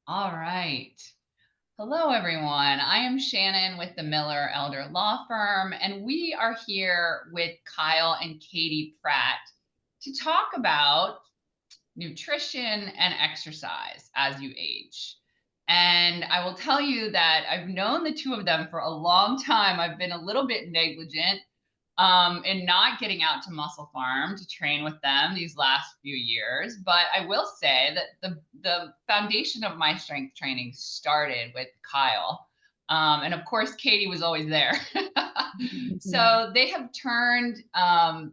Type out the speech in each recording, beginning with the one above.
All right. Hello, everyone. I am Shannon with the Miller Elder Law Firm, and we are here with Kyle and Katie Pratt to talk about nutrition and exercise as you age. And I will tell you that I've known the two of them for a long time. I've been a little bit negligent in not getting out to Muscle Farm to train with them these last few years. But I will say that the foundation of my strength training started with Kyle. And of course, Katie was always there. So they have turned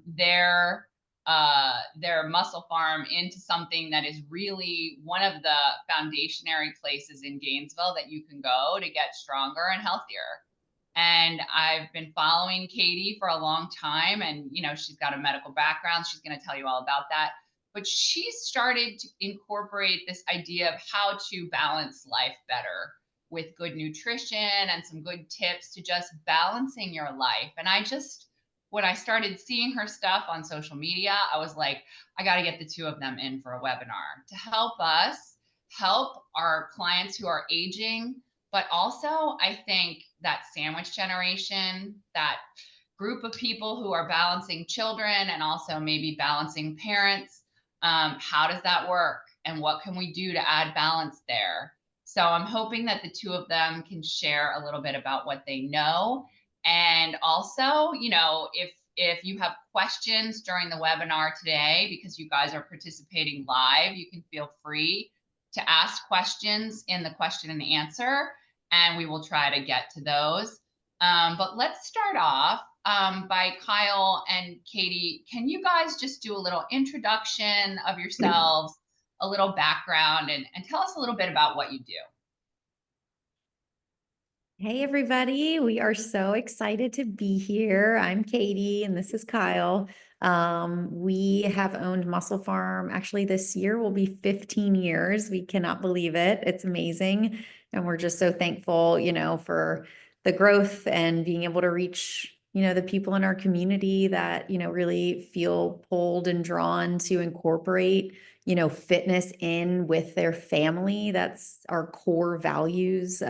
their muscle farm into something that is really one of the foundationary places in Gainesville that you can go to get stronger and healthier. And I've been following Katie for a long time, and she's got a medical background. She's going to tell you all about that. But she started to incorporate this idea of how to balance life better with good nutrition and some good tips to just balancing your life. And when I started seeing her stuff on social media, I was like, I got to get the two of them in for a webinar to help us help our clients who are aging. But also, I think that sandwich generation, that group of people who are balancing children and also maybe balancing parents, how does that work? And what can we do to add balance there? So I'm hoping that the two of them can share a little bit about what they know. And also, if you have questions during the webinar today, because you guys are participating live, you can feel free to ask questions in the question and answer, and we will try to get to those. But let's start off by Kyle and Katie. Can you guys just do a little introduction of yourselves, a little background, and tell us a little bit about what you do? Hey, everybody. We are so excited to be here. I'm Katie, and this is Kyle. We have owned Muscle Farm. Actually, this year will be 15 years. We cannot believe it. It's amazing. And we're just so thankful, for the growth and being able to reach, the people in our community that, really feel pulled and drawn to incorporate, fitness in with their family. That's our core values.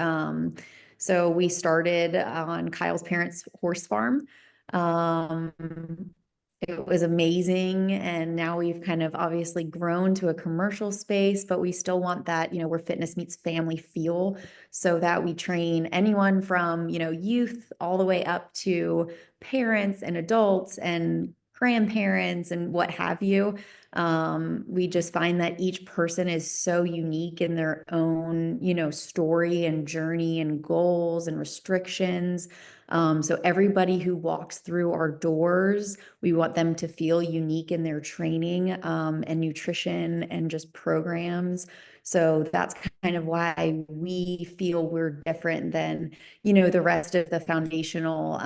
So we started on Kyle's parents' horse farm. Um, it was amazing. And now we've kind of obviously grown to a commercial space, but we still want that, where fitness meets family feel, so that we train anyone from, youth all the way up to parents and adults and grandparents and what have you. We just find that each person is so unique in their own, story and journey and goals and restrictions. So everybody who walks through our doors, we want them to feel unique in their training, and nutrition and just programs. So that's kind of why we feel we're different than, the rest of the foundational,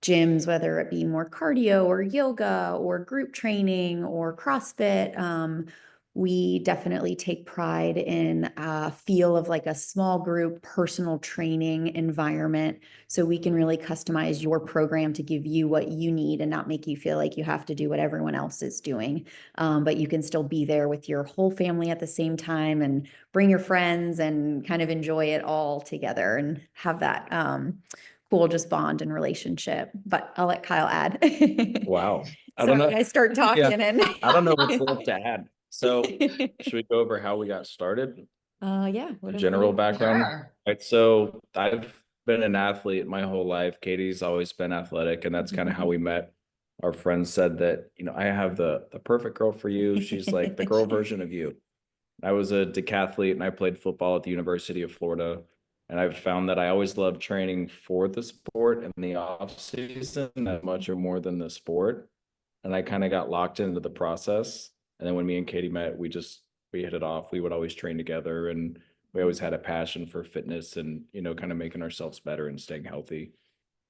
gyms, whether it be more cardio or yoga or group training or CrossFit. We definitely take pride in a feel of like a small group personal training environment, so we can really customize your program to give you what you need and not make you feel like you have to do what everyone else is doing. But you can still be there with your whole family at the same time and bring your friends and kind of enjoy it all together and have that cool just bond and relationship. But I'll let Kyle add. Wow. I don't Sorry, know. I start talking Yeah, and I don't know what's left to add. So should we go over how we got started? yeah. The general background. Sure. Right. So I've been an athlete my whole life. Katie's always been athletic, and that's kind of how we met. Our friends said that, I have the perfect girl for you. She's like the girl version of you. I was a decathlete and I played football at the University of Florida. And I've found that I always love training for the sport in the off season as much or more than the sport. And I kind of got locked into the process. And then when me and Katie met, we hit it off. We would always train together, and we always had a passion for fitness and, kind of making ourselves better and staying healthy.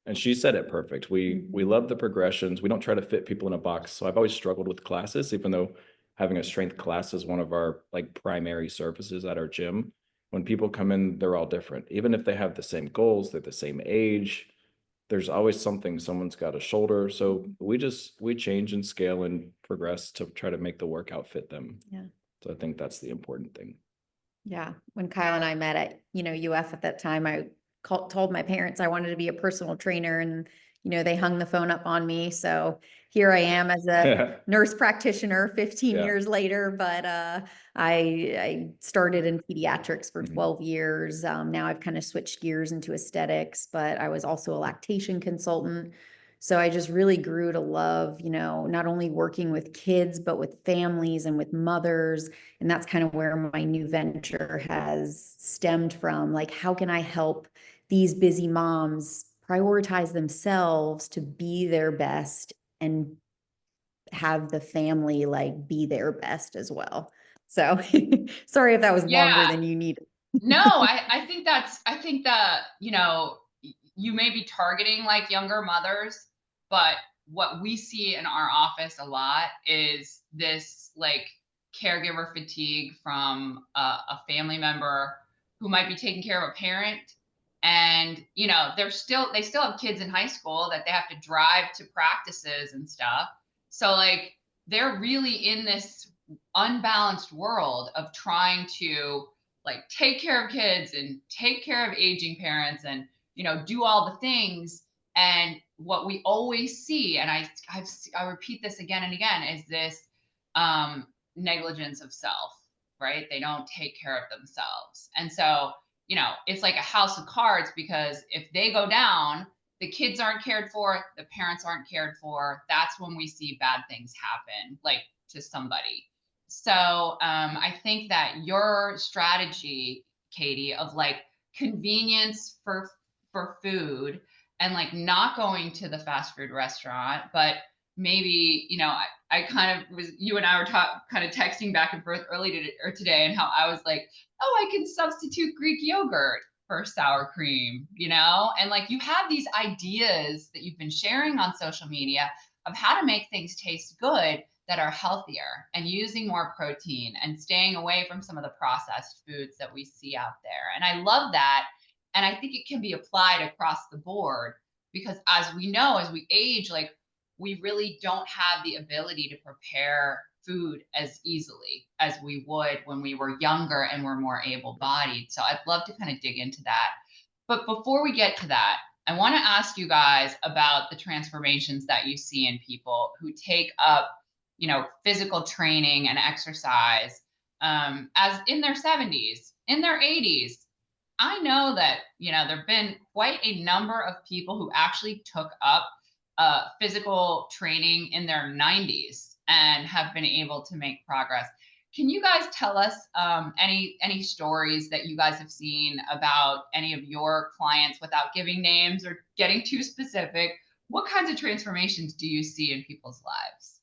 And she said it perfect. We love the progressions. We don't try to fit people in a box. So I've always struggled with classes, even though having a strength class is one of our like primary services at our gym. When people come in, they're all different. Even if they have the same goals, they're the same age, there's always something someone's got a shoulder. So we change and scale and progress to try to make the workout fit them. Yeah. So I think that's the important thing. Yeah. When Kyle and I met at, UF at that time, I told my parents I wanted to be a personal trainer, and, they hung the phone up on me. So here I am as a nurse practitioner 15 Yeah. years later, but, I started in pediatrics for Mhm. 12 years. Now I've kind of switched gears into aesthetics, but I was also a lactation consultant. So I just really grew to love, not only working with kids, but with families and with mothers. And that's kind of where my new venture has stemmed from. Like, how can I help these busy moms prioritize themselves to be their best and have the family like be their best as well? So sorry if that was Yeah. longer than you needed. No, I think I think that, you may be targeting like younger mothers, but what we see in our office a lot is this like caregiver fatigue from a family member who might be taking care of a parent. And, they still have kids in high school that they have to drive to practices and stuff. So like they're really in this unbalanced world of trying to like take care of kids and take care of aging parents and do all the things. And what we always see, and I repeat this again and again, is this negligence of self, right? They don't take care of themselves. And so it's like a house of cards, because if they go down, the kids aren't cared for, the parents aren't cared for. That's when we see bad things happen, like to somebody. So I think that your strategy, Katie, of like convenience for food and like not going to the fast food restaurant, but maybe I kind of was, you and I were kind of texting back and forth today, and how I was like, oh, I can substitute Greek yogurt for sour cream, and like you have these ideas that you've been sharing on social media of how to make things taste good that are healthier, and using more protein and staying away from some of the processed foods that we see out there. And I love that. And I think it can be applied across the board, because as we know, as we age, like we really don't have the ability to prepare food as easily as we would when we were younger and were more able-bodied. So I'd love to kind of dig into that. But before we get to that, I want to ask you guys about the transformations that you see in people who take up physical training and exercise as in their 70s, in their 80s. I know that, there've been quite a number of people who actually took up physical training in their 90s and have been able to make progress. Can you guys tell us any stories that you guys have seen about any of your clients, without giving names or getting too specific? What kinds of transformations do you see in people's lives?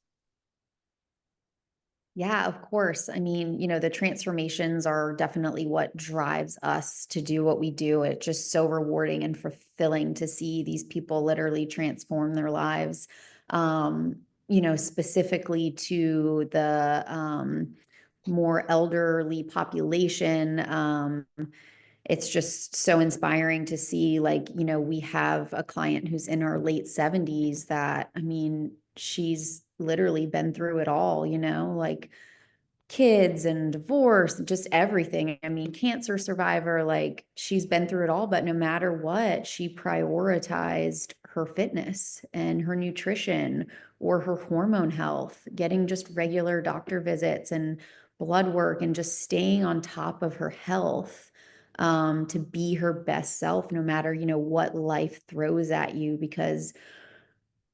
Yeah, of course. I mean, the transformations are definitely what drives us to do what we do. It's just so rewarding and fulfilling to see these people literally transform their lives. Specifically to the more elderly population. It's just so inspiring to see, like, we have a client who's in her late 70s that, I mean, she's literally been through it all, like kids and divorce, just everything. I mean, cancer survivor, like she's been through it all, but no matter what, she prioritized her fitness and her nutrition or her hormone health, getting just regular doctor visits and blood work and just staying on top of her health, to be her best self, no matter, what life throws at you, because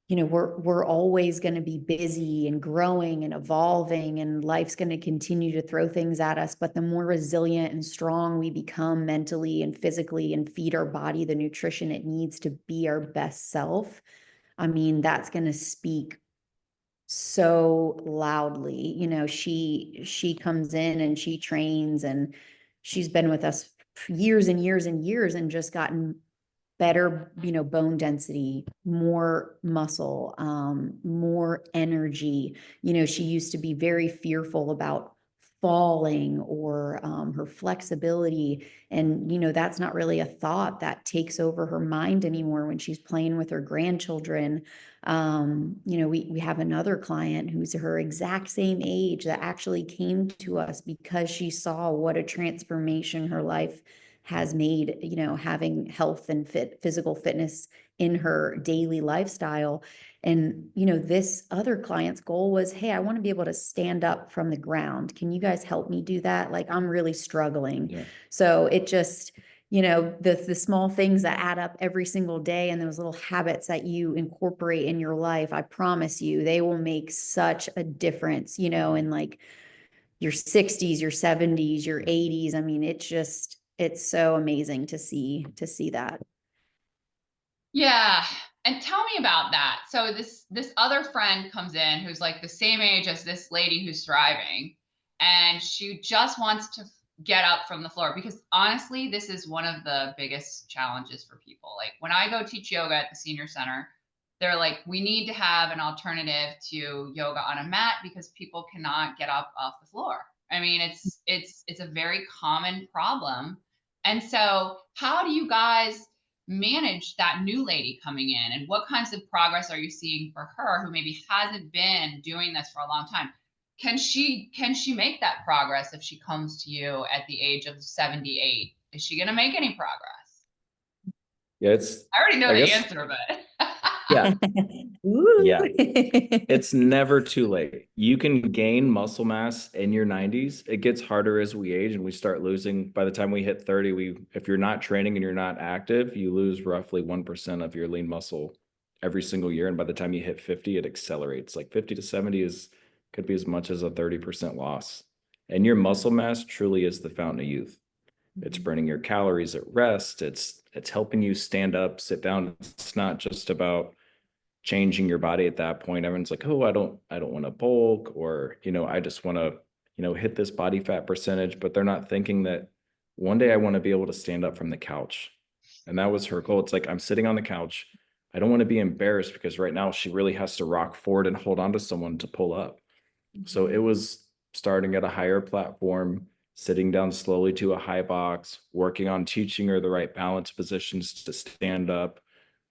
we're always going to be busy and growing and evolving, and life's going to continue to throw things at us. But the more resilient and strong we become mentally and physically, and feed our body the nutrition it needs to be our best self, I mean, that's going to speak so loudly. She comes in and she trains, and she's been with us for years and years and years, and just gotten better, bone density, more muscle, more energy. She used to be very fearful about falling or her flexibility. And, that's not really a thought that takes over her mind anymore when she's playing with her grandchildren. We have another client who's her exact same age that actually came to us because she saw what a transformation her life has made, having health and physical fitness in her daily lifestyle. And, this other client's goal was, hey, I want to be able to stand up from the ground. Can you guys help me do that? Like, I'm really struggling. Yeah. So it just, the small things that add up every single day and those little habits that you incorporate in your life, I promise you, they will make such a difference, in like your 60s, your 70s, your 80s. I mean, it's so amazing to see that. Yeah. And tell me about that. So this other friend comes in who's like the same age as this lady who's thriving, and she just wants to get up from the floor, because honestly, this is one of the biggest challenges for people. Like when I go teach yoga at the senior center, they're like, we need to have an alternative to yoga on a mat because people cannot get up off the floor. I mean, it's a very common problem. And so how do you guys manage that new lady coming in, and what kinds of progress are you seeing for her who maybe hasn't been doing this for a long time? Can she make that progress if she comes to you at the age of 78? Is she going to make any progress? Yeah, I already know I the guess, answer, but yeah, Ooh. yeah. It's never too late. You can gain muscle mass in your 90s. It gets harder as we age and we start losing. By the time we hit 30, if you're not training and you're not active, you lose roughly 1% of your lean muscle every single year. And by the time you hit 50, it accelerates. Like 50 to 70 could be as much as a 30% loss. And your muscle mass truly is the fountain of youth. It's burning your calories at rest. It's helping you stand up, sit down. It's not just about changing your body at that point. Everyone's like, oh, I don't want to bulk, or, I just want to, hit this body fat percentage, but they're not thinking that one day I want to be able to stand up from the couch. And that was her goal. It's like, I'm sitting on the couch. I don't want to be embarrassed because right now she really has to rock forward and hold on to someone to pull up. So it was starting at a higher platform, sitting down slowly to a high box, working on teaching her the right balance positions to stand up,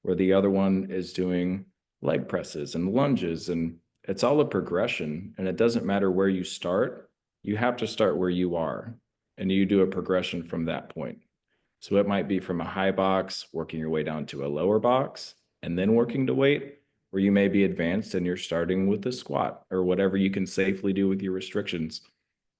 where the other one is doing leg presses and lunges. And it's all a progression. And it doesn't matter where you start, you have to start where you are. And you do a progression from that point. So it might be from a high box, working your way down to a lower box, and then working to weight, where you may be advanced and you're starting with a squat or whatever you can safely do with your restrictions.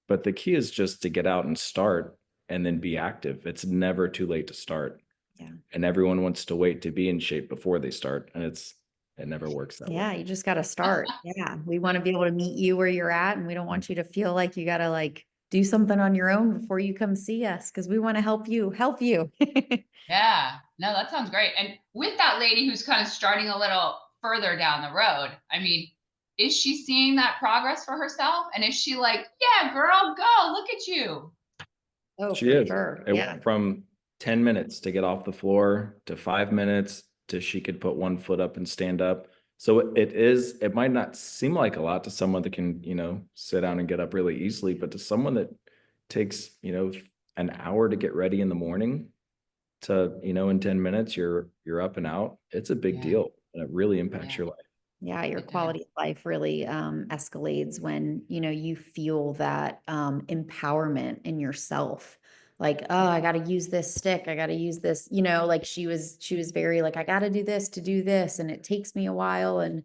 But the key is just to get out and start and then be active. It's never too late to start. Yeah. And everyone wants to wait to be in shape before they start. And it never works that way. You just got to start. Yeah. We want to be able to meet you where you're at. And we don't want you to feel like you got to like do something on your own before you come see us, because we want to help you. yeah, no, that sounds great. And with that lady who's kind of starting a little further down the road, I mean, is she seeing that progress for herself? And is she like, yeah, girl, go, look at you? Oh, She for is. sure. It Yeah. went from 10 minutes to get off the floor to 5 minutes to she could put one foot up and stand up. So it might not seem like a lot to someone that can, sit down and get up really easily, but to someone that takes, an hour to get ready in the morning to, in 10 minutes, you're up and out. It's a big deal. And it really impacts your life. Yeah, your quality of life really escalates when, you feel that empowerment in yourself. Like, oh, I got to use this stick. I got to use this, like she was very like, I got to do this to do this. And it takes me a while. And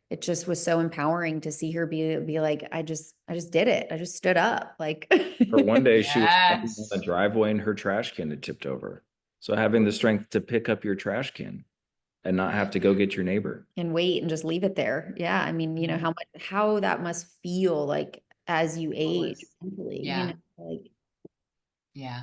it just was so empowering to see her be like, I just did it. I just stood up. Like, Or one day she was walking Yes. down the driveway and her trash can had tipped over. So having the strength to pick up your trash can and not have to go get your neighbor. and wait and just leave it there. Yeah. I mean, how that must feel like as you age mentally, Yeah. like. Yeah.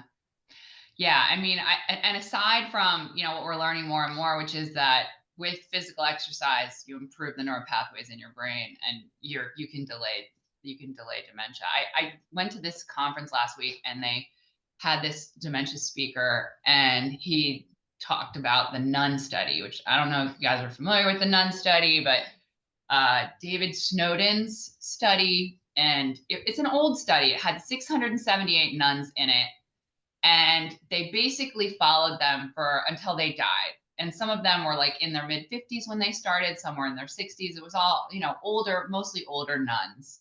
Yeah. I mean, and aside from, what we're learning more and more, which is that with physical exercise, you improve the neural pathways in your brain, and you can delay dementia. I went to this conference last week, and they had this dementia speaker, and he talked about the Nun study, which I don't know if you guys are familiar with the Nun study, but David Snowden's study and it's an old study. It had 678 nuns in it, and they basically followed them for until they died. And some of them were like in their mid 50s when they started, some were in their 60s. It was all, you know, older, mostly older nuns.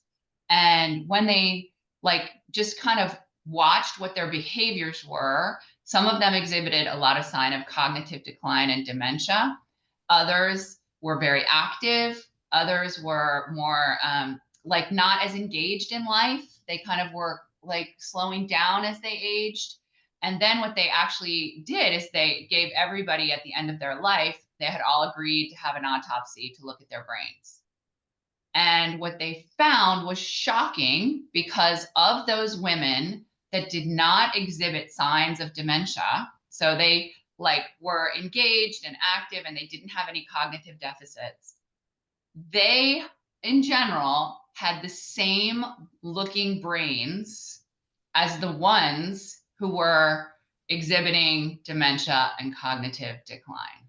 And when they like just kind of watched what their behaviors were, some of them exhibited a lot of sign of cognitive decline and dementia. Others were very active. Others were more like not as engaged in life. They kind of were like slowing down as they aged. And then what they actually did is they gave everybody at the end of their life, they had all agreed to have an autopsy to look at their brains. And what they found was shocking, because of those women that did not exhibit signs of dementia, so they like were engaged and active and they didn't have any cognitive deficits, they in general had the same looking brains as the ones who were exhibiting dementia and cognitive decline.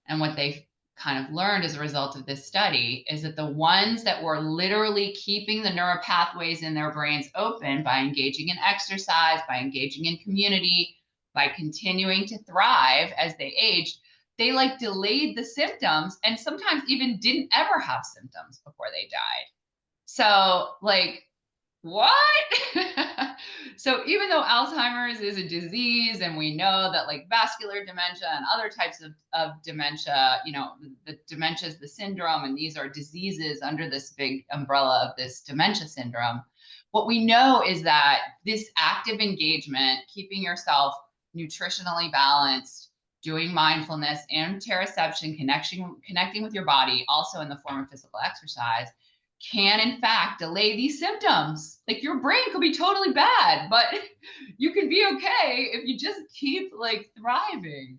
And what they kind of learned as a result of this study is that the ones that were literally keeping the neural pathways in their brains open by engaging in exercise, by engaging in community, by continuing to thrive as they aged, they like delayed the symptoms and sometimes even didn't ever have symptoms before they died. So like, what? So even though Alzheimer's is a disease, and we know that like vascular dementia and other types of dementia, you know, the dementia is the syndrome, and these are diseases under this big umbrella of this dementia syndrome. What we know is that this active engagement, keeping yourself nutritionally balanced, doing mindfulness, interoception, connecting with your body, also in the form of physical exercise, can in fact delay these symptoms. Like your brain could be totally bad, but you can be okay if you just keep like thriving.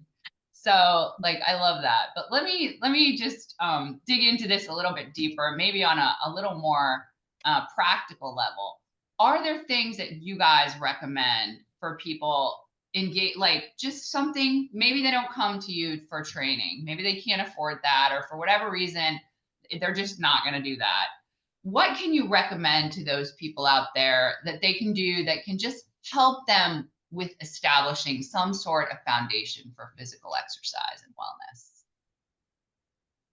So like, I love that. But let me just dig into this a little bit deeper, maybe on a little more practical level. Are there things that you guys recommend for people engage, like just something, maybe they don't come to you for training, maybe they can't afford that, or for whatever reason, they're just not going to do that. What can you recommend to those people out there that they can do that can just help them with establishing some sort of foundation for physical exercise and wellness?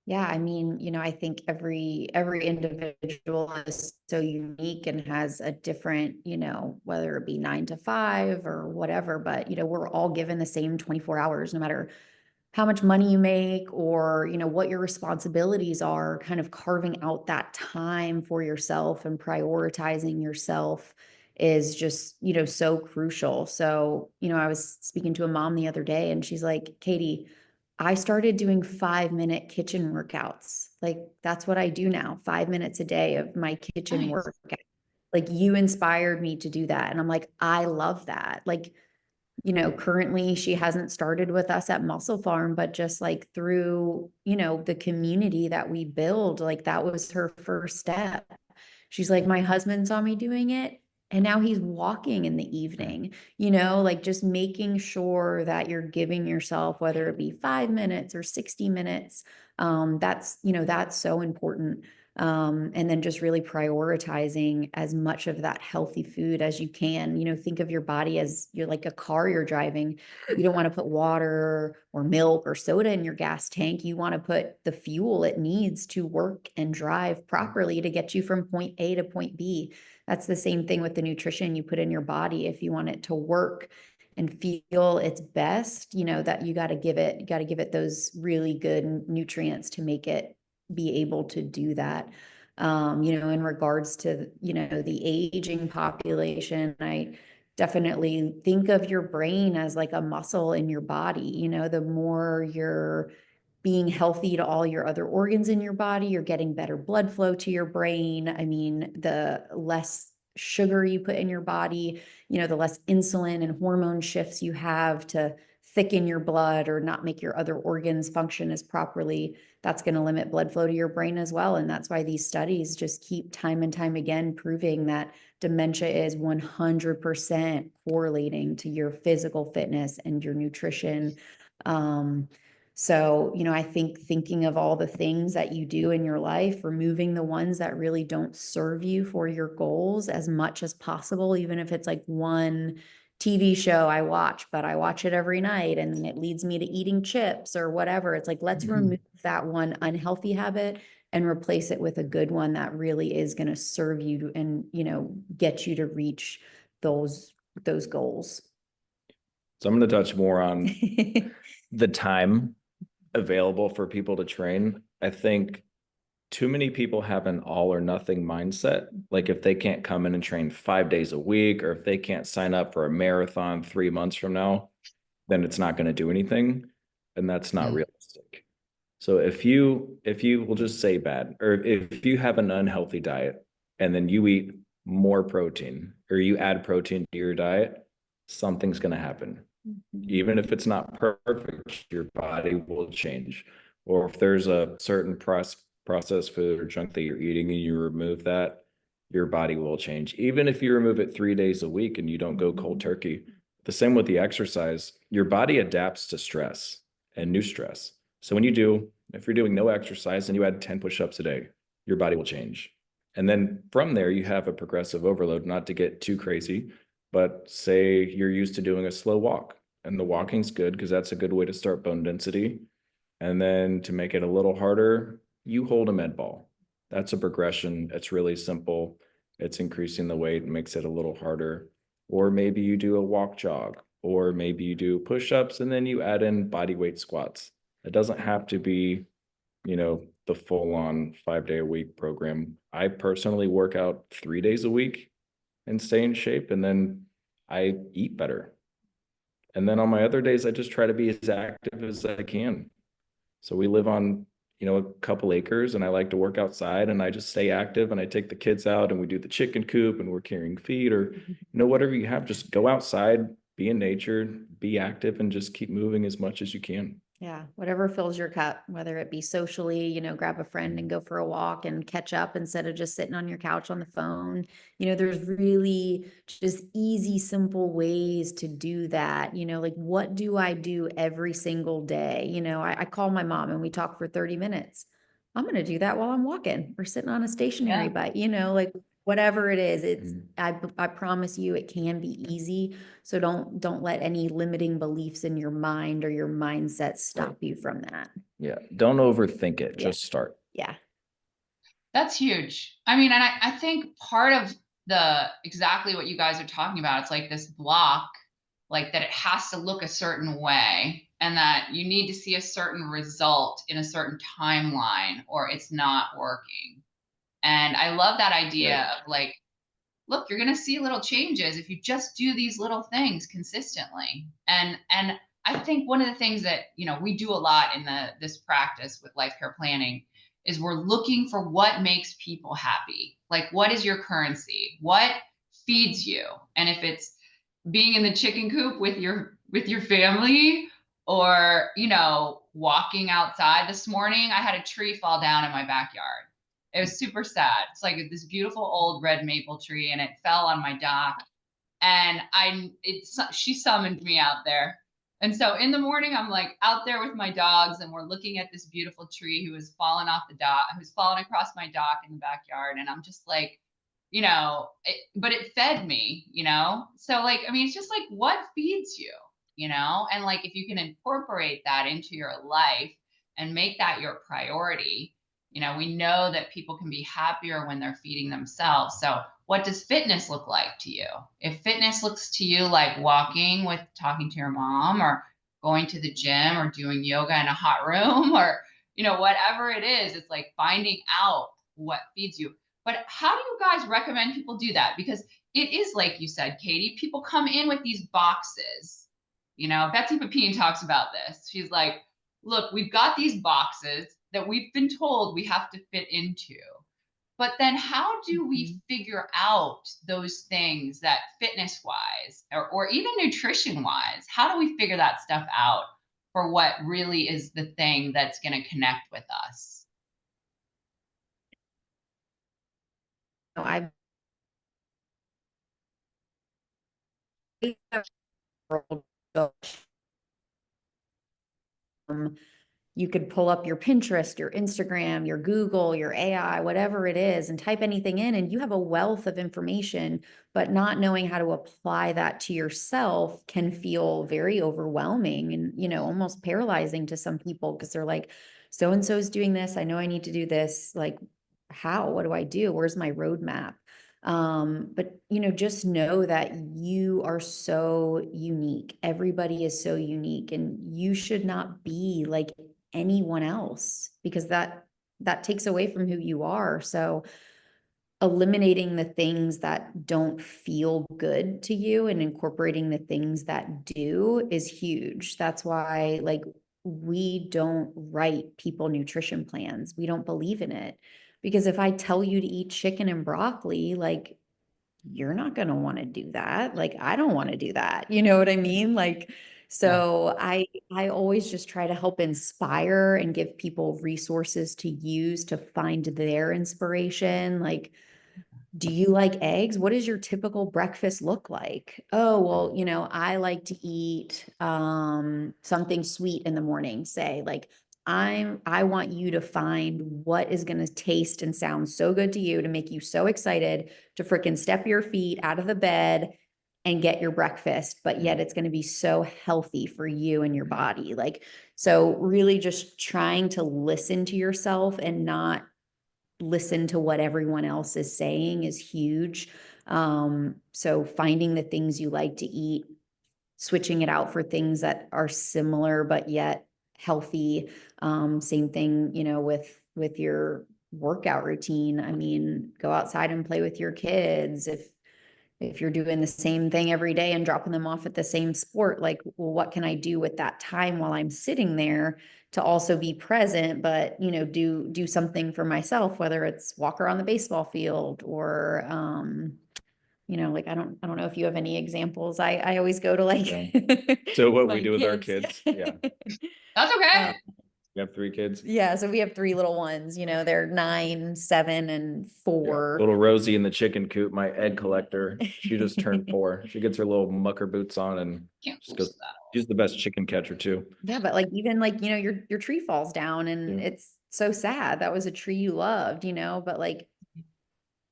Yeah, I mean, you know, I think every individual is so unique and has a different, you know, whether it be 9 to 5 or whatever, but you know, we're all given the same 24 hours, no matter how much money you make or, you know, what your responsibilities are. Kind of carving out that time for yourself and prioritizing yourself is just, you know, so crucial. So, you know, I was speaking to a mom the other day and she's like, Katie, I started doing 5-minute kitchen workouts. Like that's what I do now, 5 minutes a day of my kitchen Nice. workout. Like you inspired me to do that. And I'm like, I love that. Like, you know, currently she hasn't started with us at Muscle Farm, but just like through, you know, the community that we build, like that was her first step. She's like, my husband saw me doing it and now he's walking in the evening, you know, like just making sure that you're giving yourself, whether it be 5 minutes or 60 minutes. That's, you know, that's so important. And then just really prioritizing as much of that healthy food as you can. You know, think of your body as you're like a car you're driving. You don't want to put water or milk or soda in your gas tank. You want to put the fuel it needs to work and drive properly to get you from point A to point B. That's the same thing with the nutrition you put in your body. If you want it to work and feel its best, you know, that you got to give it those really good nutrients to make it be able to do that. You know, in regards to, you know, the aging population, I definitely think of your brain as like a muscle in your body. You know, the more you're being healthy to all your other organs in your body, you're getting better blood flow to your brain. I mean, the less sugar you put in your body, you know, the less insulin and hormone shifts you have to thicken your blood or not make your other organs function as properly. That's going to limit blood flow to your brain as well. And that's why these studies just keep time and time again proving that dementia is 100% correlating to your physical fitness and your nutrition. So, I think thinking of all the things that you do in your life, removing the ones that really don't serve you for your goals as much as possible, even if it's like one TV show I watch, but I watch it every night and it leads me to eating chips or whatever. It's like, let's remove that one unhealthy habit and replace it with a good one that really is going to serve you and, get you to reach those goals. So I'm going to touch more on the time available for people to train. I think too many people have an all or nothing mindset. Like if they can't come in and train 5 days a week, or if they can't sign up for a marathon 3 months from now, then it's not going to do anything. And that's not realistic. So if you will just say bad, or if you have an unhealthy diet and then you eat more protein or you add protein to your diet, something's going to happen. Even if it's not perfect, your body will change. Or if there's a certain processed food or junk that you're eating and you remove that, your body will change. Even if you remove it 3 days a week and you don't go cold turkey. The same with the exercise, your body adapts to stress and new stress. So if you're doing no exercise and you add 10 push-ups a day, your body will change. And then from there, you have a progressive overload, not to get too crazy, but say you're used to doing a slow walk. And the walking's good because that's a good way to start bone density. And then to make it a little harder, you hold a med ball. That's a progression. It's really simple. It's increasing the weight and makes it a little harder. Or maybe you do a walk jog, or maybe you do push-ups and then you add in body weight squats. It doesn't have to be, the full-on 5-day-a-week program. I personally work out 3 days a week and stay in shape, and then I eat better. And then on my other days, I just try to be as active as I can. So we live on, a couple acres, and I like to work outside, and I just stay active, and I take the kids out and we do the chicken coop and we're carrying feed, or, whatever you have, just go outside, be in nature, be active, and just keep moving as much as you can. Yeah, whatever fills your cup, whether it be socially, grab a friend and go for a walk and catch up instead of just sitting on your couch on the phone. There's really just easy, simple ways to do that. Like what do I do every single day? I call my mom and we talk for 30 minutes. I'm going to do that while I'm walking or sitting on a stationary bike, like whatever it is, I promise you it can be easy. So don't let any limiting beliefs in your mind or your mindset stop you from that. Yeah. Don't overthink it. Just start. Yeah. That's huge. I mean, and I think part of exactly what you guys are talking about, it's like this block, like that it has to look a certain way and that you need to see a certain result in a certain timeline or it's not working. And I love that idea of like, look, you're going to see little changes if you just do these little things consistently. And I think one of the things that, we do a lot in this practice with life care planning is we're looking for what makes people happy. Like, what is your currency? What feeds you? And if it's being in the chicken coop with your family, or, walking outside this morning, I had a tree fall down in my backyard. It was super sad. It's like this beautiful old red maple tree, and it fell on my dock. And she summoned me out there. And so in the morning, I'm like out there with my dogs, and we're looking at this beautiful tree who was falling off the dock, who's falling across my dock in the backyard. And I'm just like, but it fed me, So like, I mean, it's just like, what feeds you, and like, if you can incorporate that into your life and make that your priority, we know that people can be happier when they're feeding themselves. So what does fitness look like to you? If fitness looks to you like walking with talking to your mom, or going to the gym, or doing yoga in a hot room, or, whatever it is, it's like finding out what feeds you. But how do you guys recommend people do that? Because it is like you said, Katie, people come in with these boxes. Betsy Papine talks about this. She's like, look, we've got these boxes that we've been told we have to fit into. But then how do we figure out those things that fitness wise or even nutrition wise, how do we figure that stuff out for what really is the thing that's going to connect with us? I you could pull up your Pinterest, your Instagram, your Google, your AI, whatever it is, and type anything in, and you have a wealth of information, but not knowing how to apply that to yourself can feel very overwhelming and, you know, almost paralyzing to some people, because they're like, so-and-so's doing this. I know I need to do this. Like, how? What do I do? Where's my roadmap? But you know, just know that you are so unique. Everybody is so unique, and you should not be like anyone else, because that takes away from who you are. So eliminating the things that don't feel good to you and incorporating the things that do is huge. That's why, like, we don't write people nutrition plans. We don't believe in it, because if I tell you to eat chicken and broccoli, like, you're not going to want to do that. Like, I don't want to do that. You know what I mean? Like, so I always just try to help inspire and give people resources to use to find their inspiration. Like, do you like eggs? What does your typical breakfast look like? Oh, well, you know, I like to eat something sweet in the morning, say. Like, I want you to find what is going to taste and sound so good to you to make you so excited to freaking step your feet out of the bed and get your breakfast, but yet it's going to be so healthy for you and your body. Like, so really just trying to listen to yourself and not listen to what everyone else is saying is huge. So finding the things you like to eat, switching it out for things that are similar but yet healthy. Same thing, you know, with your workout routine. I mean, go outside and play with your kids. If you're doing the same thing every day and dropping them off at the same sport, like, well, what can I do with that time while I'm sitting there to also be present, but, you know, do something for myself, whether it's walk around the baseball field or, you know, like, I don't know if you have any examples. I always go to like, So what we my do with our kids, yeah. That's okay. We have 3 kids. Yeah, so we have 3 little ones, you know, they're 9, 7, and Yeah. 4. Little Rosie in the chicken coop, my egg collector. She just turned 4. She gets her little mucker boots on and Can't just lose goes. that. She's the best chicken catcher too. Yeah, but like, even like, you know, your tree falls down and Yeah. it's so sad. That was a tree you loved, you know, but like,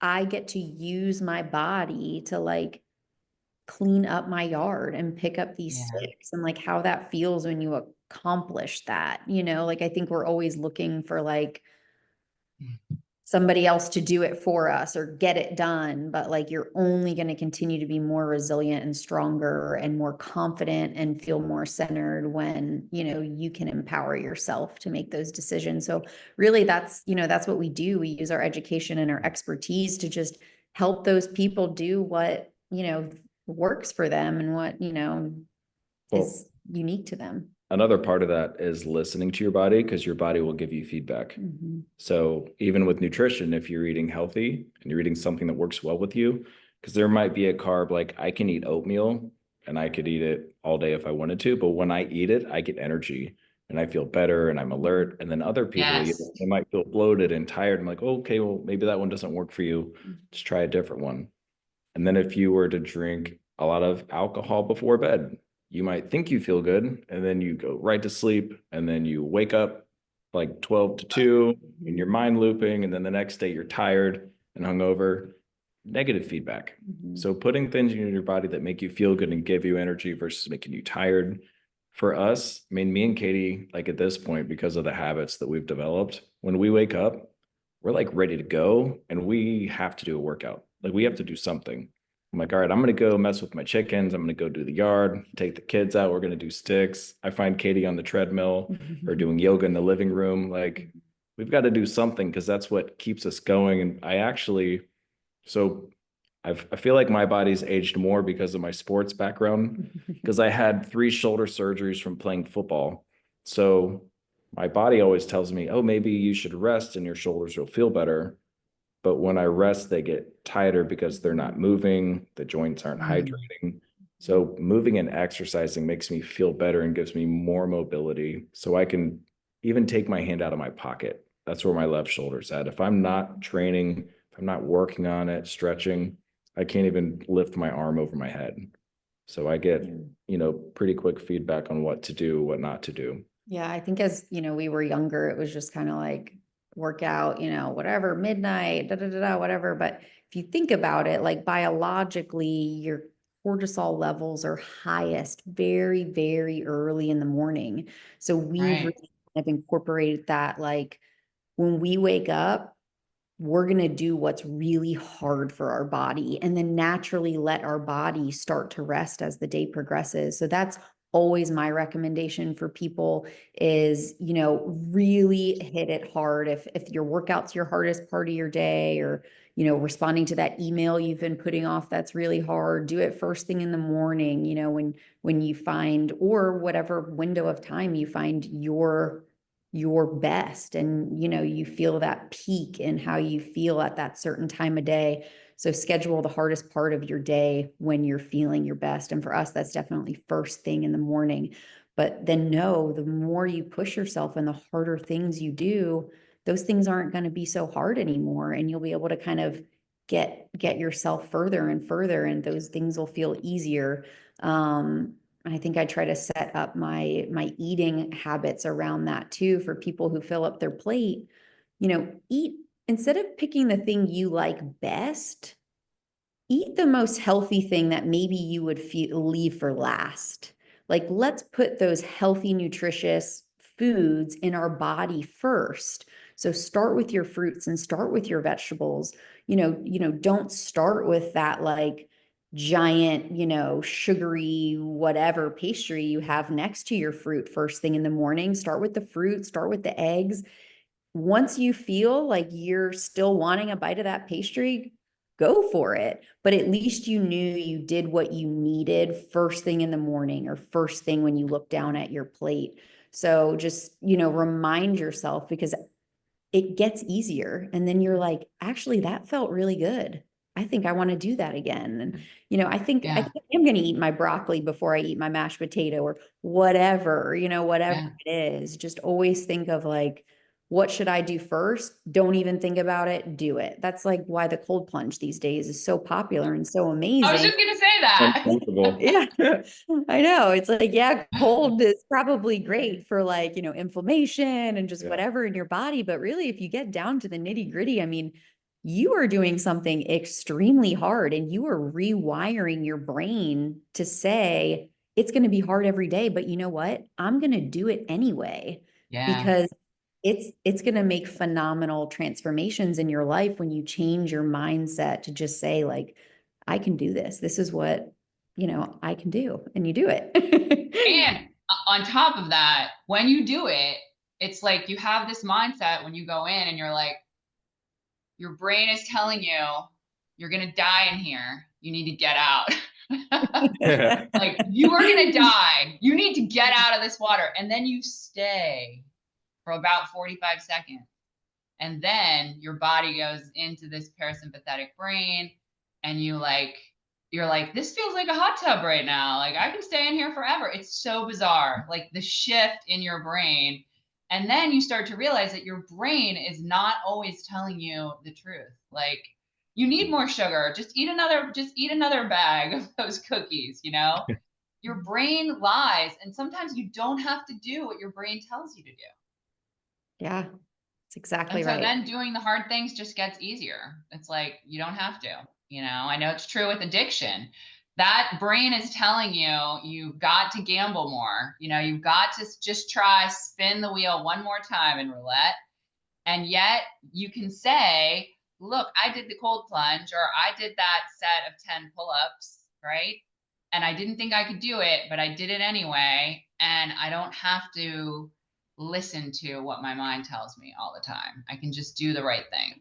I get to use my body to like clean up my yard and pick up these Yeah. sticks, and like how that feels when you accomplish that, you know, like, I think we're always looking for like somebody else to do it for us or get it done, but like, you're only going to continue to be more resilient and stronger and more confident and feel more centered when, you know, you can empower yourself to make those decisions. So really, that's, you know, that's what we do. We use our education and our expertise to just help those people do what, you know, works for them and what, you know, Well, is unique to them. another part of that is listening to your body, because your body will give you feedback. Mhm. So even with nutrition, if you're eating healthy and you're eating something that works well with you, because there might be a carb, like I can eat oatmeal and I could eat it all day if I wanted to, but when I eat it, I get energy and I feel better and I'm alert. And then other people, Yes. they might feel bloated and tired. I'm like, okay, well, maybe that one doesn't work for you. Just try a different one. And then if you were to drink a lot of alcohol before bed, you might think you feel good, and then you go right to sleep, and then you wake up like 12 to 2, and your mind looping, and then the next day you're tired and hungover. Negative feedback. Mhm. So putting things in your body that make you feel good and give you energy versus making you tired. For us, I mean, me and Katie, like at this point, because of the habits that we've developed, when we wake up, we're like ready to go, and we have to do a workout. Like we have to do something. I'm like, all right, I'm going to go mess with my chickens. I'm going to go do the yard, take the kids out. We're going to do sticks. I find Katie on the treadmill or doing yoga in the living room. Like we've got to do something, because that's what keeps us going. And so I feel like my body's aged more because of my sports background, because I had 3 shoulder surgeries from playing football. So my body always tells me, oh, maybe you should rest and your shoulders will feel better. But when I rest, they get tighter because they're not moving, the joints aren't hydrating. So moving and exercising makes me feel better and gives me more mobility. So I can even take my hand out of my pocket. That's where my left shoulder's at. If I'm not training, if I'm not working on it, stretching, I can't even lift my arm over my head. So I get, pretty quick feedback on what to do, what not to do. Yeah, I think as, we were younger, it was just kind of like workout, whatever, midnight, da da da da, whatever. But if you think about it, like biologically, your cortisol levels are highest very, very early in the morning. So we've Right. really kind of incorporated that, like when we wake up, we're going to do what's really hard for our body and then naturally let our body start to rest as the day progresses. So that's always my recommendation for people is, really hit it hard. If your workout's your hardest part of your day, or, responding to that email you've been putting off, that's really hard. Do it first thing in the morning, when you find, or whatever window of time you find your best, and you feel that peak in how you feel at that certain time of day. So schedule the hardest part of your day when you're feeling your best, and for us that's definitely first thing in the morning. But then know, the more you push yourself and the harder things you do, those things aren't going to be so hard anymore, and you'll be able to kind of get yourself further and further, and those things will feel easier. I think I try to set up my eating habits around that too, for people who fill up their plate. Eat, instead of picking the thing you like best, eat the most healthy thing that maybe you would leave for last. Like, let's put those healthy, nutritious foods in our body first. So start with your fruits and start with your vegetables. Don't start with that like giant, sugary whatever pastry you have next to your fruit first thing in the morning. Start with the fruit, start with the eggs. Once you feel like you're still wanting a bite of that pastry, go for it. But at least you knew you did what you needed first thing in the morning, or first thing when you look down at your plate. So just, remind yourself, because it gets easier. And then you're like, actually, that felt really good. I think I want to do that again. And, I Yeah. think I'm going to eat my broccoli before I eat my mashed potato, or whatever, whatever Yeah. it is. Just always think of like, what should I do first? Don't even think about it. Do it. That's like why the cold plunge these days is so popular and so I was amazing. just gonna say that. Uncomfortable. Yeah, I know. It's like, yeah, cold is probably great for like, inflammation and just Yeah. whatever in your body. But really, if you get down to the nitty gritty, I mean, you are doing something extremely hard, and you are rewiring your brain to say it's going to be hard every day. But you know what? I'm going to do it anyway, Yeah. because it's going to make phenomenal transformations in your life when you change your mindset to just say like, I can do this. This is what, I can do, and you do it. And on top of that, when you do it, it's like you have this mindset when you go in and you're like, your brain is telling you you're going to die in here. You need to get out. Like, you are going to die. You need to get out of this water. And then you stay for about 45 seconds. And then your body goes into this parasympathetic brain, and you're like, this feels like a hot tub right now. Like, I can stay in here forever. It's so bizarre, like the shift in your brain. And then you start to realize that your brain is not always telling you the truth. Like, you need more sugar. Just eat another bag of those cookies, Your brain lies, and sometimes you don't have to do what your brain tells you to do. Yeah, that's exactly And so right. then doing the hard things just gets easier. It's like, you don't have to, I know it's true with addiction. That brain is telling you, you've got to gamble more. You've got to just try spin the wheel one more time in roulette. And yet you can say, look, I did the cold plunge, or I did that set of 10 pull-ups, right? And I didn't think I could do it, but I did it anyway. And I don't have to listen to what my mind tells me all the time. I can just do the right thing.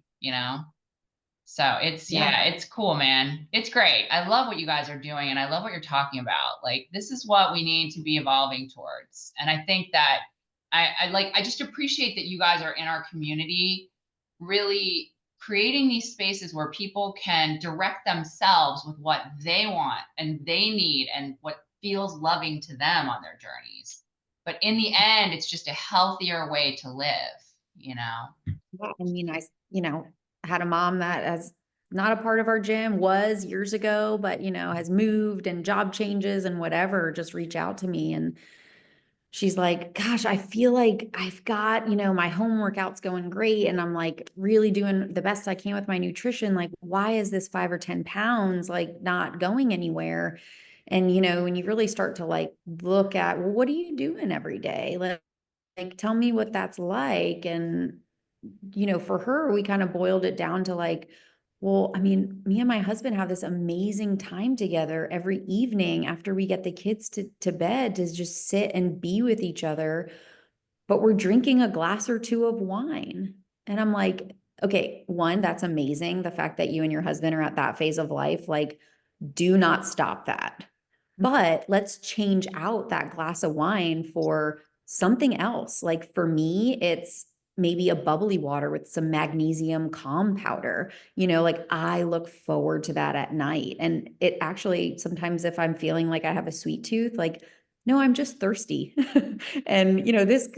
So Yeah. it's cool, man. It's great. I love what you guys are doing, and I love what you're talking about. Like, this is what we need to be evolving towards. And I think that I just appreciate that you guys are in our community, really creating these spaces where people can direct themselves with what they want and they need and what feels loving to them on their journeys. But in the end, it's just a healthier way to live. Yeah, I mean, had a mom that has not a part of our gym, was years ago, but, has moved and job changes and whatever, just reach out to me. And she's like, gosh, I feel like I've got, my home workouts going great. And I'm like really doing the best I can with my nutrition. Like, why is this 5 or 10 pounds like not going anywhere? And, when you really start to like look at, well, what are you doing every day? Like tell me what that's like. And, for her, we kind of boiled it down to like, well, I mean, me and my husband have this amazing time together every evening after we get the kids to bed to just sit and be with each other, but we're drinking a glass or two of wine. And I'm like, okay, one, that's amazing. The fact that you and your husband are at that phase of life, like, do not stop that. But let's change out that glass of wine for something else. Like for me, it's maybe a bubbly water with some magnesium calm powder. Like I look forward to that at night. And it actually, sometimes if I'm feeling like I have a sweet tooth, like, no, I'm just thirsty. And this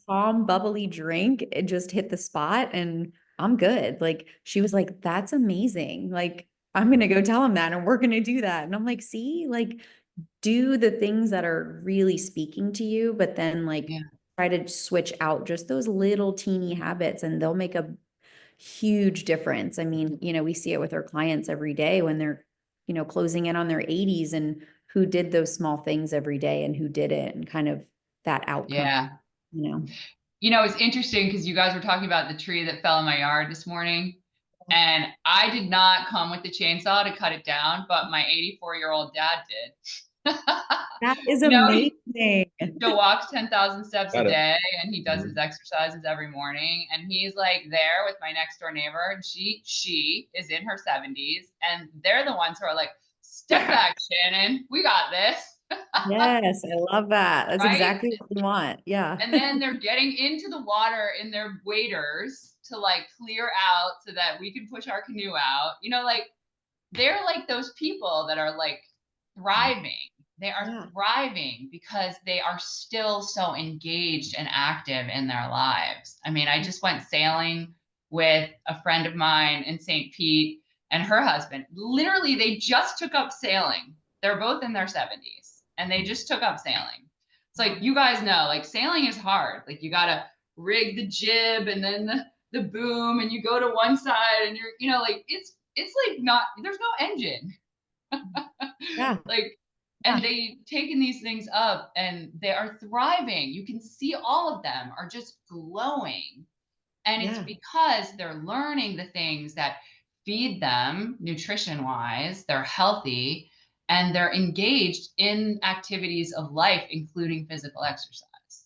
calm, bubbly drink, it just hit the spot and I'm good. Like she was like, that's amazing. Like, I'm going to go tell him that and we're going to do that. And I'm like, see, like, do the things that are really speaking to you, but then like try to switch out just those little teeny habits and they'll make a huge difference. I mean, we see it with our clients every day when they're, closing in on their 80s and who did those small things every day and who did it and kind of that outcome, Yeah. It's interesting because you guys were talking about the tree that fell in my yard this morning. And I did not come with the chainsaw to cut it down, but my 84-year-old dad did. That is He amazing. still walks 10,000 steps a Got it. day and he does his exercises every morning. And he's like there with my next door neighbor. And she is in her 70s. And they're the ones who are like, step back, Shannon. We got this. Yes, I love that. That's Right? exactly what we want. Yeah. And then they're getting into the water in their waders to like clear out so that we can push our canoe out. Like they're like those people that are like thriving. They are thriving because they are still so engaged and active in their lives. I mean, I just went sailing with a friend of mine in St. Pete and her husband. Literally, they just took up sailing. They're both in their 70s and they just took up sailing. It's like, you guys know, like sailing is hard. Like you got to rig the jib and then the boom and you go to one side and you're, like it's like not, there's no engine. Like, and they've taken these things up and they are thriving. You can see all of them are just glowing. And it's because they're learning the things that feed them nutrition wise, they're healthy, and they're engaged in activities of life, including physical exercise.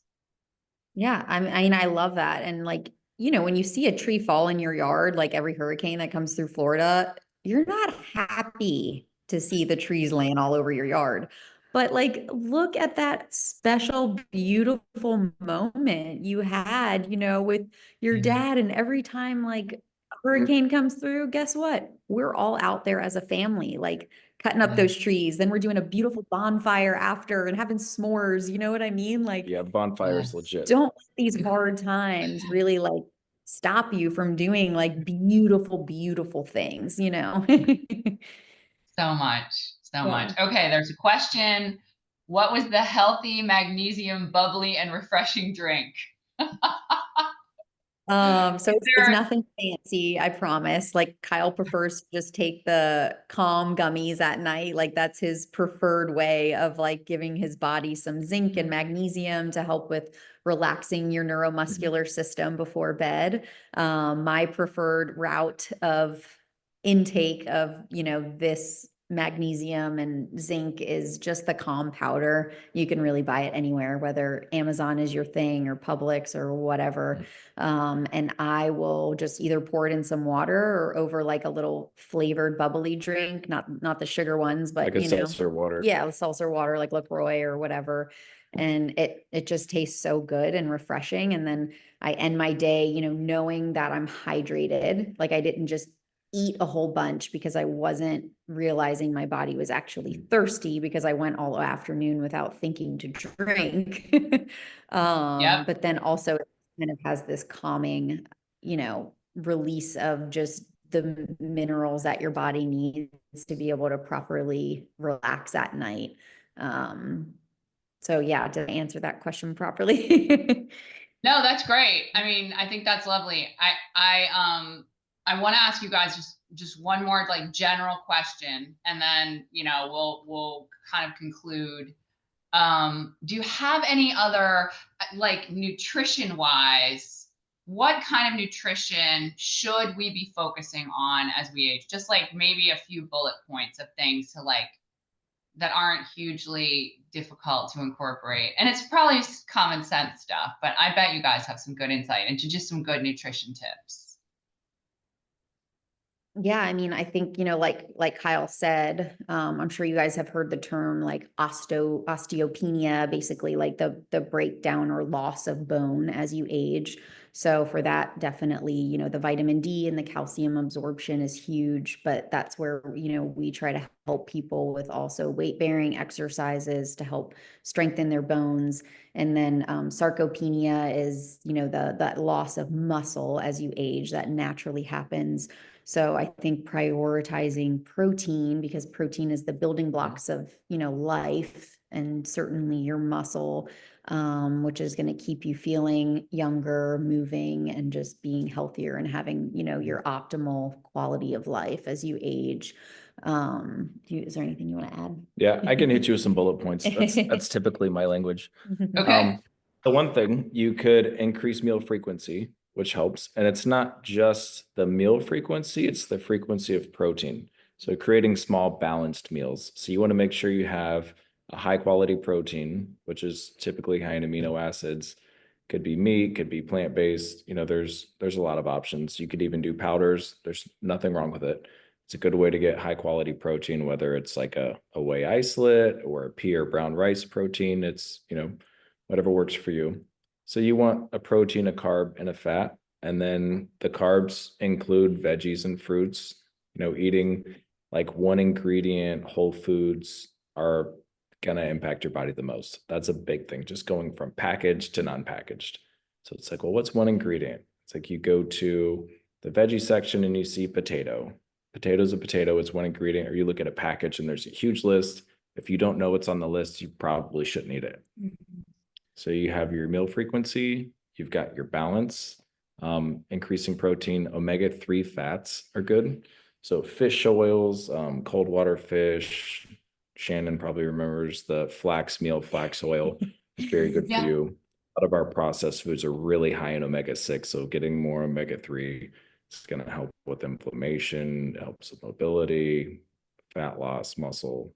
Yeah. I mean, I love that. And like, when you see a tree fall in your yard, like every hurricane that comes through Florida, you're not happy to see the trees laying all over your yard. But like, look at that special, beautiful moment you had, with your dad. And every time like a hurricane comes through, guess what? We're all out there as a family, like cutting up those trees. Then we're doing a beautiful bonfire after and having s'mores. You know what I mean? Like, Yeah, bonfire is legit. don't let these hard times really like stop you from doing like beautiful, beautiful things, So much. Okay, there's a question. What was the healthy magnesium bubbly and refreshing drink? So it's nothing fancy, I promise. Like Kyle prefers to just take the calm gummies at night. Like that's his preferred way of like giving his body some zinc and magnesium to help with relaxing your neuromuscular system before bed. My preferred route of intake of, this magnesium and zinc is just the calm powder. You can really buy it anywhere, whether Amazon is your thing or Publix or whatever. And I will just either pour it in some water or over like a little flavored bubbly drink, not the sugar ones, but like a seltzer water. Yeah, seltzer water like LaCroix or whatever. And it just tastes so good and refreshing. And then I end my day, knowing that I'm hydrated. Like I didn't just eat a whole bunch because I wasn't realizing my body was actually thirsty because I went all afternoon without thinking to drink. But then also it kind of has this calming, release of just the minerals that your body needs to be able to properly relax at night. So yeah, did I answer that question properly? No, that's great. I mean, I think that's lovely. I want to ask you guys just one more like general question, and then, you know, we'll kind of conclude. Do you have any other, like, nutrition wise, what kind of nutrition should we be focusing on as we age? Just like maybe a few bullet points of things to like that aren't hugely difficult to incorporate. And it's probably common sense stuff, but I bet you guys have some good insight into just some good nutrition tips. Yeah, I mean, I think, you know, like Kyle said, I'm sure you guys have heard the term like osteopenia, basically like the breakdown or loss of bone as you age. So for that, definitely, you know, the vitamin D and the calcium absorption is huge, but that's where, you know, we try to help people with also weight bearing exercises to help strengthen their bones. And then sarcopenia is, you know, that loss of muscle as you age that naturally happens. So I think prioritizing protein, because protein is the building blocks of, you know, life, and certainly your muscle, which is going to keep you feeling younger, moving, and just being healthier and having, you know, your optimal quality of life as you age. Is there anything you want to add? Yeah, I can hit you with some bullet points. That's typically my language. Okay. The one thing, you could increase meal frequency, which helps. And it's not just the meal frequency, it's the frequency of protein. So creating small balanced meals. So you want to make sure you have a high quality protein, which is typically high in amino acids. Could be meat, could be plant-based. You know, there's a lot of options. You could even do powders. There's nothing wrong with it. It's a good way to get high quality protein, whether it's like a whey isolate or a pea or brown rice protein. It's, you know, whatever works for you. So you want a protein, a carb, and a fat. And then the carbs include veggies and fruits. You know, eating like one ingredient whole foods are going to impact your body the most. That's a big thing, just going from packaged to non-packaged. So it's like, well, what's one ingredient? It's like you go to the veggie section and you see potato. Potato's a potato, it's one ingredient. Or you look at a package and there's a huge list. If you don't know what's on the list, you probably shouldn't eat it. So you have your meal frequency, you've got your balance, increasing protein, omega-3 fats are good. So fish oils, cold water fish. Shannon probably remembers the flax meal, flax oil. It's very good for you. A lot of our processed foods are really high in omega-6. So getting more omega-3 is going to help with inflammation, helps with mobility, fat loss, muscle.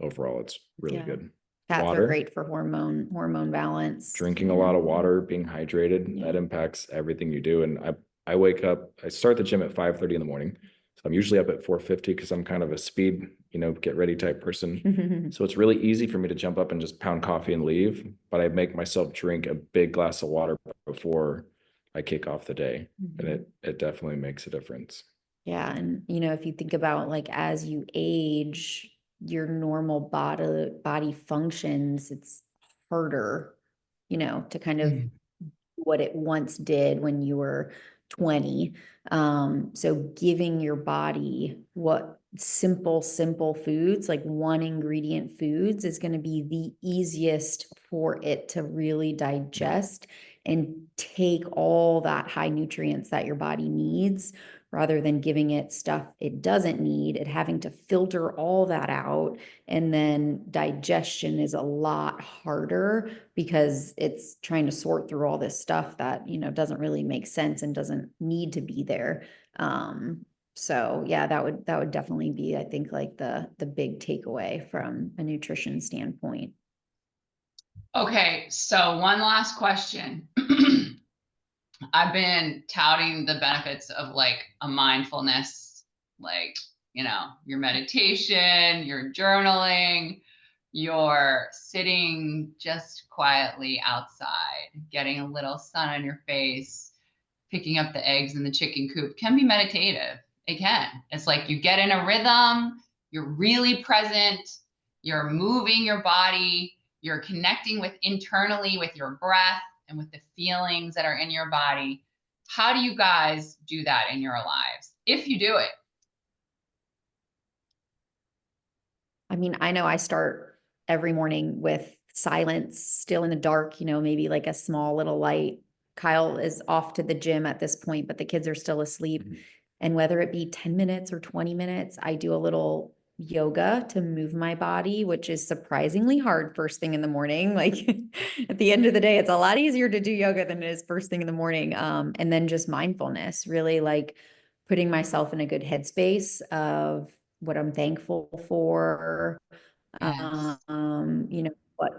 Overall, it's really good. Fats are great for hormone balance. Drinking a lot of water, being hydrated, that impacts everything you do. And I wake up, I start the gym at 5:30 in the morning. So I'm usually up at 4:50 because I'm kind of a speed, you know, get ready type person. So it's really easy for me to jump up and just pound coffee and leave. But I make myself drink a big glass of water before I kick off the day. And it definitely makes a difference. Yeah. And, you know, if you think about like as you age, your normal body functions, it's harder, you know, to kind of what it once did when you were 20. So giving your body what simple foods, like one ingredient foods, is going to be the easiest for it to really digest and take all that high nutrients that your body needs, rather than giving it stuff it doesn't need, it having to filter all that out. And then digestion is a lot harder because it's trying to sort through all this stuff that, you know, doesn't really make sense and doesn't need to be there. So yeah, that would definitely be, I think, like the big takeaway from a nutrition standpoint. Okay, so one last question. I've been touting the benefits of like a mindfulness, like, you know, your meditation, your journaling, your sitting just quietly outside, getting a little sun on your face, picking up the eggs in the chicken coop can be meditative. It can. It's like you get in a rhythm, you're really present, you're moving your body, you're connecting with internally with your breath and with the feelings that are in your body. How do you guys do that in your lives, if you do it? I mean, I know I start every morning with silence, still in the dark, maybe like a small little light. Kyle is off to the gym at this point, but the kids are still asleep. And whether it be 10 minutes or 20 minutes, I do a little yoga to move my body, which is surprisingly hard first thing in the morning. Like at the end of the day, it's a lot easier to do yoga than it is first thing in the morning. And then just mindfulness, really like putting myself in a good headspace of what I'm thankful for, Yes.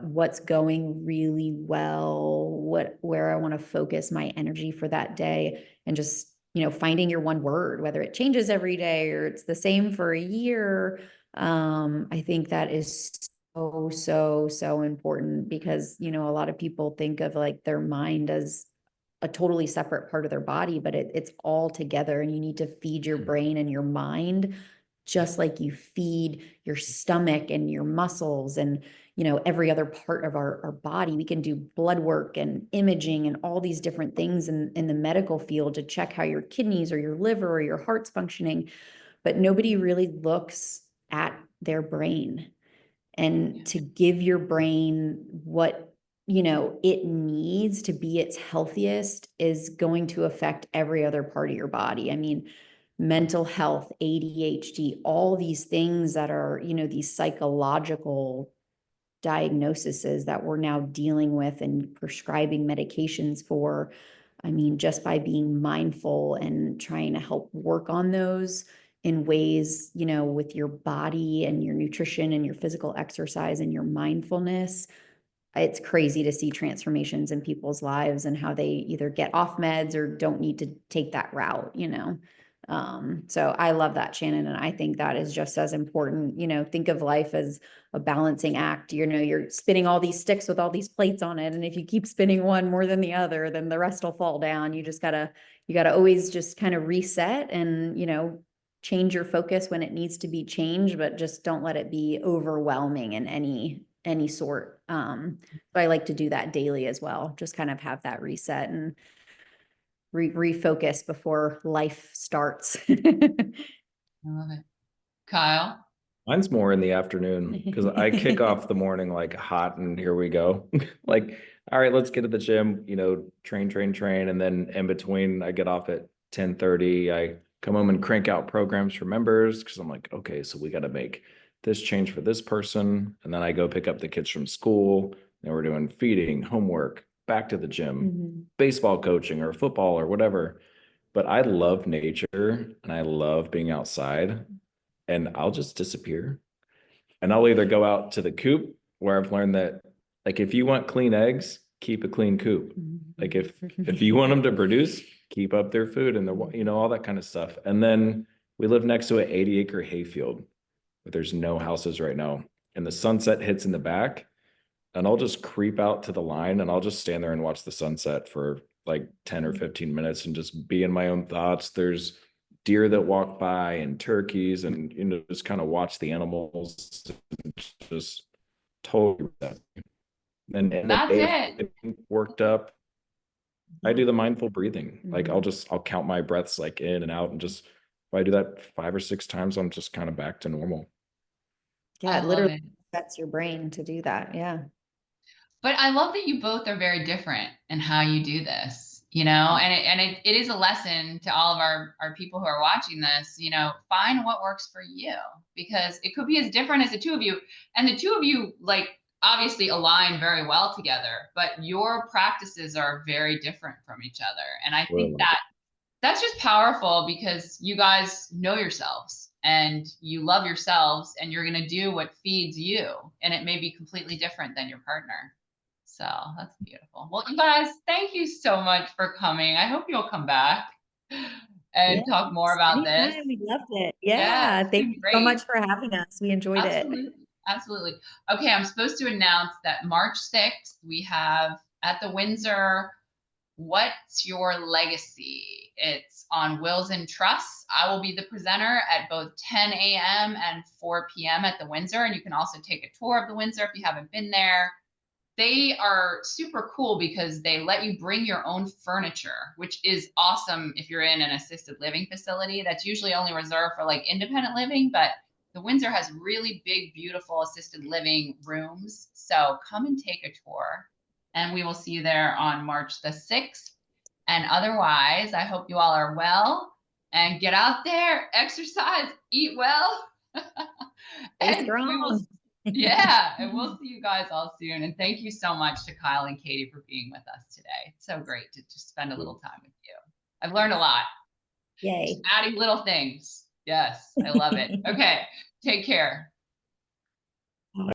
what's going really well, where I want to focus my energy for that day, and just, finding your one word, whether it changes every day or it's the same for a year. I think that is so important, because, a lot of people think of like their mind as a totally separate part of their body, but it's all together, and you need to feed your brain and your mind just like you feed your stomach and your muscles and, every other part of our body. We can do blood work and imaging and all these different things in the medical field to check how your kidneys or your liver or your heart's functioning, but nobody really looks at their brain. And to give your brain what, it needs to be its healthiest is going to affect every other part of your body. I mean, mental health, ADHD, all these things that are, these psychological diagnoses that we're now dealing with and prescribing medications for. I mean, just by being mindful and trying to help work on those in ways, with your body and your nutrition and your physical exercise and your mindfulness, it's crazy to see transformations in people's lives and how they either get off meds or don't need to take that route. So I love that, Shannon. And I think that is just as important. Think of life as a balancing act. You're spinning all these sticks with all these plates on it. And if you keep spinning one more than the other, then the rest will fall down. You gotta always just kind of reset and, change your focus when it needs to be changed, but just don't let it be overwhelming in any sort. So I like to do that daily as well. Just kind of have that reset and refocus before life starts. I love it. Kyle? Mine's more in the afternoon because I kick off the morning like hot and here we go. Like, all right, let's get to the gym, train. And then in between, I get off at 10:30. I come home and crank out programs for members because I'm like, okay, so we got to make this change for this person. And then I go pick up the kids from school. And we're doing feeding, homework, back to the gym, baseball coaching or football or whatever. But I love nature and I love being outside, and I'll just disappear. And I'll either go out to the coop where I've learned that, like, if you want clean eggs, keep a clean coop. Like if you want them to produce, keep up their food and all that kind of stuff. And then we live next to an 80-acre hayfield, but there's no houses right now. And the sunset hits in the back, and I'll just creep out to the line and I'll just stand there and watch the sunset for like 10 or 15 minutes and just be in my own thoughts. There's deer that walk by and turkeys, and just kind of watch the animals, just totally. And That's it. Worked up, I do the mindful breathing. Like I'll count my breaths like in and out, and just if I do that 5 or 6 times, I'm just kind of back to normal. Yeah, it literally sets your brain to do that. Yeah. But I love that you both are very different in how you do this, and it is a lesson to all of our people who are watching this, find what works for you, because it could be as different as the two of you. And the two of you, like, obviously align very well together, but your practices are very different from each other. And I think that's just powerful, because you guys know yourselves and you love yourselves, and you're going to do what feeds you. And it may be completely different than your partner. So that's beautiful. Well, you guys, thank you so much for coming. I hope you'll come back and talk more about this. We loved it. Yeah. Thank you so much for having us. We enjoyed it. Absolutely. Okay, I'm supposed to announce that March 6th, we have at the Windsor, What's Your Legacy? It's on Wills and Trusts. I will be the presenter at both 10 a.m. and 4 p.m. at the Windsor. And you can also take a tour of the Windsor if you haven't been there. They are super cool because they let you bring your own furniture, which is awesome if you're in an assisted living facility. That's usually only reserved for like independent living, but The Windsor has really big, beautiful assisted living rooms. So come and take a tour, and we will see you there on March the 6th. And otherwise, I hope you all are well and get out there, exercise, eat well. Stay And strong. yeah, and we'll see you guys all soon. And thank you so much to Kyle and Katie for being with us today. It's so great to just spend a little time with you. I've learned a lot. Yay. Just adding little things. Yes, I love it. Okay, take care.